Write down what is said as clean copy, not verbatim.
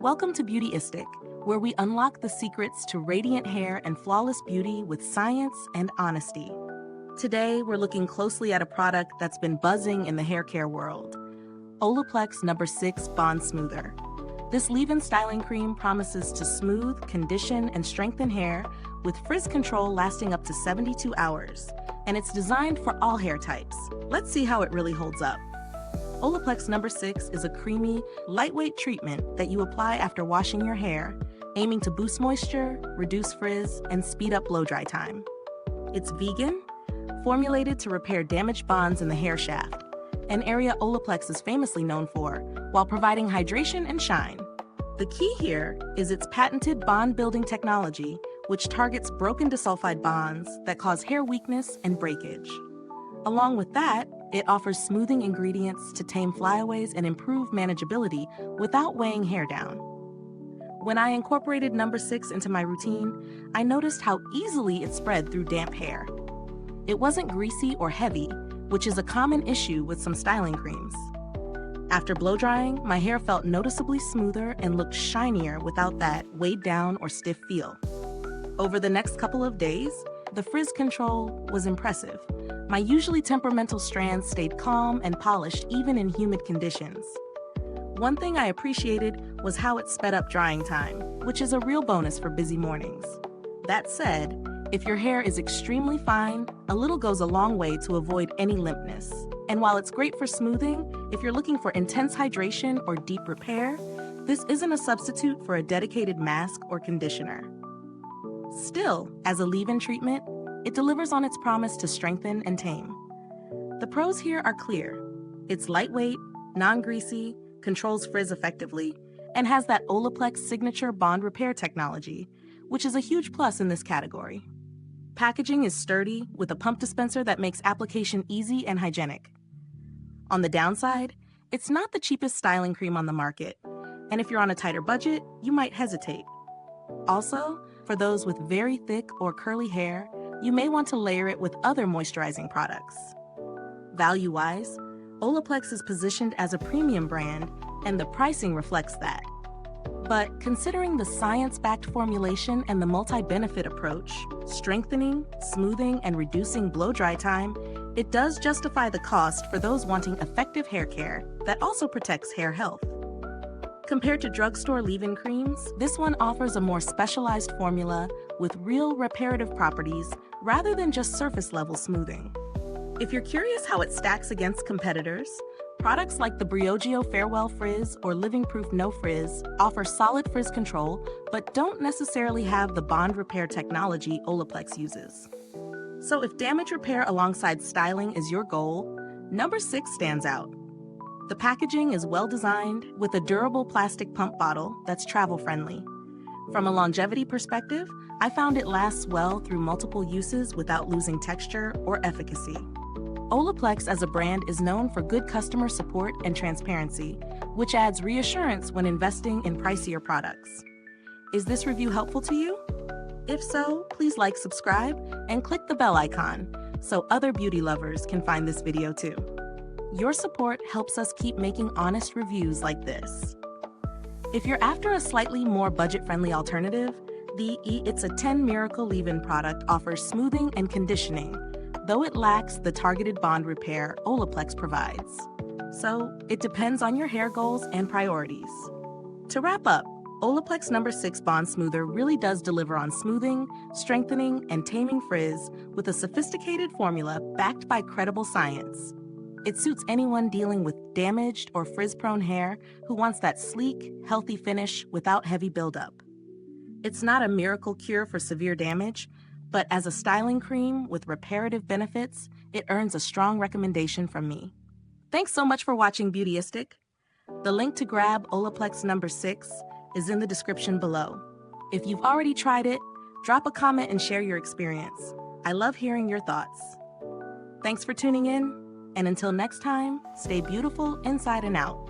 Welcome to Beautyistic, where we unlock the secrets to radiant hair and flawless beauty with science and honesty. Today, we're looking closely at a product that's been buzzing in the hair care world, Olaplex No. 6 Bond Smoother. This leave-in styling cream promises to smooth, condition, and strengthen hair with frizz control lasting up to 72 hours, and it's designed for all hair types. Let's see how it really holds up. Olaplex No. 6 is a creamy, lightweight treatment that you apply after washing your hair, aiming to boost moisture, reduce frizz, and speed up blow-dry time. It's vegan, formulated to repair damaged bonds in the hair shaft, an area Olaplex is famously known for, while providing hydration and shine. The key here is its patented bond-building technology, which targets broken disulfide bonds that cause hair weakness and breakage. Along with that, it offers smoothing ingredients to tame flyaways and improve manageability without weighing hair down. When I incorporated No. 6 into my routine, I noticed how easily it spread through damp hair. It wasn't greasy or heavy, which is a common issue with some styling creams. After blow drying, my hair felt noticeably smoother and looked shinier without that weighed down or stiff feel. Over the next couple of days, the frizz control was impressive. My usually temperamental strands stayed calm and polished even in humid conditions. One thing I appreciated was how it sped up drying time, which is a real bonus for busy mornings. That said, if your hair is extremely fine, a little goes a long way to avoid any limpness. And while it's great for smoothing, if you're looking for intense hydration or deep repair, this isn't a substitute for a dedicated mask or conditioner. Still, as a leave-in treatment, it delivers on its promise to strengthen and tame. The pros here are clear. It's lightweight, non-greasy, controls frizz effectively, and has that Olaplex signature bond repair technology, which is a huge plus in this category. Packaging is sturdy, with a pump dispenser that makes application easy and hygienic. On the downside, it's not the cheapest styling cream on the market, and if you're on a tighter budget, you might hesitate. Also, for those with very thick or curly hair, you may want to layer it with other moisturizing products. Value-wise, Olaplex is positioned as a premium brand, and the pricing reflects that. But considering the science-backed formulation and the multi-benefit approach, strengthening, smoothing, and reducing blow-dry time, it does justify the cost for those wanting effective hair care that also protects hair health. Compared to drugstore leave-in creams, this one offers a more specialized formula with real reparative properties rather than just surface-level smoothing. If you're curious how it stacks against competitors, products like the Briogeo Farewell Frizz or Living Proof No Frizz offer solid frizz control but don't necessarily have the bond repair technology Olaplex uses. So if damage repair alongside styling is your goal, No. 6 stands out. The packaging is well-designed with a durable plastic pump bottle that's travel-friendly. From a longevity perspective, I found it lasts well through multiple uses without losing texture or efficacy. Olaplex as a brand is known for good customer support and transparency, which adds reassurance when investing in pricier products. Is this review helpful to you? If so, please like, subscribe, and click the bell icon so other beauty lovers can find this video too. Your support helps us keep making honest reviews like this. If you're after a slightly more budget-friendly alternative, the It's a 10 Miracle Leave-In product offers smoothing and conditioning, though it lacks the targeted bond repair Olaplex provides. So, it depends on your hair goals and priorities. To wrap up, Olaplex No. 6 Bond Smoother really does deliver on smoothing, strengthening, and taming frizz with a sophisticated formula backed by credible science. It suits anyone dealing with damaged or frizz-prone hair who wants that sleek, healthy finish without heavy buildup. It's not a miracle cure for severe damage, but as a styling cream with reparative benefits, it earns a strong recommendation from me. Thanks so much for watching Beautyistic. The link to grab Olaplex No. 6 is in the description below. If you've already tried it, drop a comment and share your experience. I love hearing your thoughts. Thanks for tuning in. And until next time, stay beautiful inside and out.